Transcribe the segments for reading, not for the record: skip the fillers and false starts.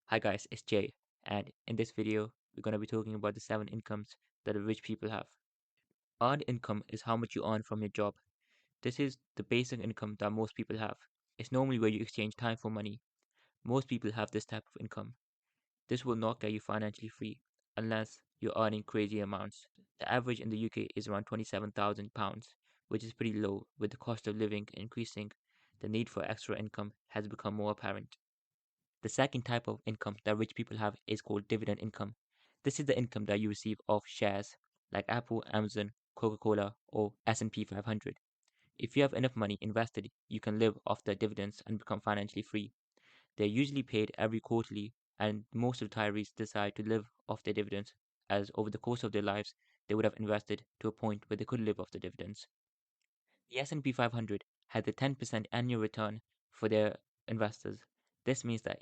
Hi guys, it's Jay, and in this video, we're going to be talking about the 7 incomes that rich people have. Earned income is how much you earn from your job. This is the basic income that most people have. It's normally where you exchange time for money. Most people have this type of income. This will not get you financially free unless you're earning crazy amounts. The average in the UK is around £27,000, which is pretty low. With the cost of living increasing, the need for extra income has become more apparent. The second type of income that rich people have is called dividend income. This is the income that you receive off shares like Apple, Amazon, Coca-Cola, or S&P 500. If you have enough money invested, you can live off the dividends and become financially free. They're usually paid every quarterly, and most retirees decide to live off their dividends as over the course of their lives they would have invested to a point where they could live off the dividends. The S&P 500 has a 10% annual return for their investors. This means that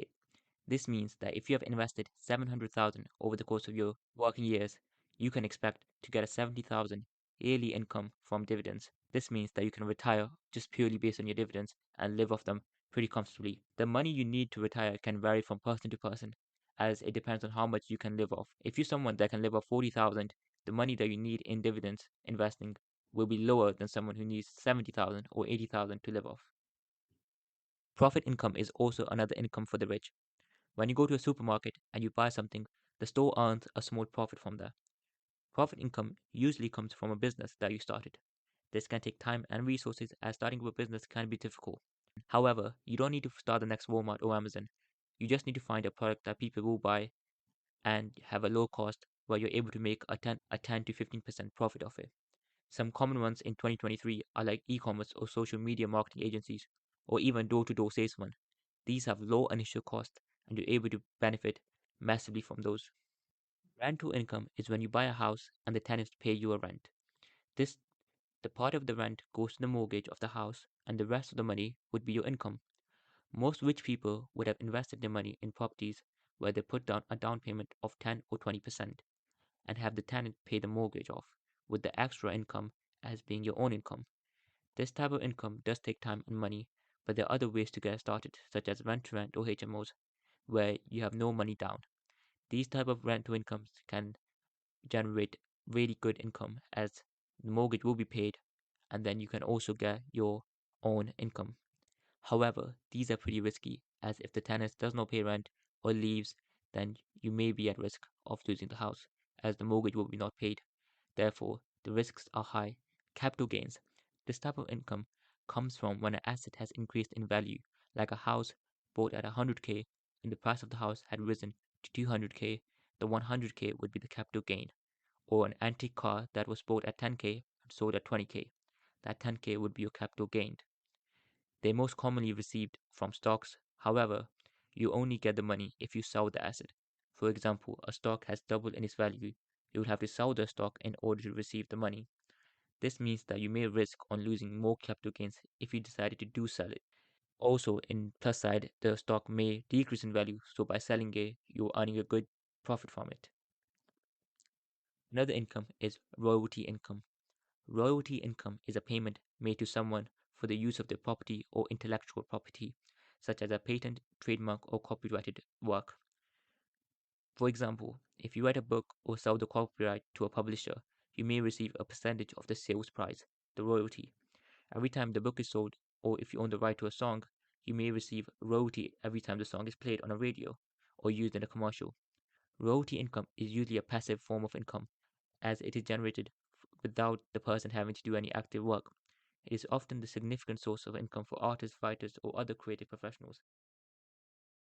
this means that if you have invested 700,000 over the course of your working years, you can expect to get a 70,000 yearly income from dividends. This means that you can retire just purely based on your dividends and live off them pretty comfortably. The money you need to retire can vary from person to person as it depends on how much you can live off. If you're someone that can live off 40,000, the money that you need in dividends investing will be lower than someone who needs 70,000 or 80,000 to live off. Profit income is also another income for the rich. When you go to a supermarket and you buy something, the store earns a small profit from there. Profit income usually comes from a business that you started. This can take time and resources as starting up a business can be difficult. However, you don't need to start the next Walmart or Amazon. You just need to find a product that people will buy and have a low cost where you're able to make a 10 to 15% profit off it. Some common ones in 2023 are like e-commerce or social media marketing agencies, or even door-to-door salesmen. These have low initial cost and you're able to benefit massively from those. Rental income is when you buy a house and the tenants pay you a rent. This the part of the rent goes to the mortgage of the house and the rest of the money would be your income. Most rich people would have invested their money in properties where they put down a down payment of 10 or 20% and have the tenant pay the mortgage off, with the extra income as being your own income. This type of income does take time and money, but there are other ways to get started, such as rent to rent or HMOs, where you have no money down. These type of rental incomes can generate really good income as the mortgage will be paid and then you can also get your own income. However, these are pretty risky as if the tenant does not pay rent or leaves, then you may be at risk of losing the house as the mortgage will be not paid. Therefore, the risks are high. Capital gains. This type of income comes from when an asset has increased in value, like a house bought at 100k and the price of the house had risen to 200k, the 100k would be the capital gain. Or an antique car that was bought at 10k and sold at 20k. That 10k would be your capital gained. They're most commonly received from stocks. However, you only get the money if you sell the asset. For example, a stock has doubled in its value. You will have to sell the stock in order to receive the money. This means that you may risk on losing more capital gains if you decided to do sell it. Also, in plus side, the stock may decrease in value, so by selling it, you're earning a good profit from it. Another income is royalty income. Royalty income is a payment made to someone for the use of their property or intellectual property, such as a patent, trademark, or copyrighted work. For example, if you write a book or sell the copyright to a publisher, you may receive a percentage of the sales price, the royalty. Every time the book is sold, or if you own the right to a song, you may receive royalty every time the song is played on a radio or used in a commercial. Royalty income is usually a passive form of income, as it is generated without the person having to do any active work. It is often the significant source of income for artists, writers, or other creative professionals.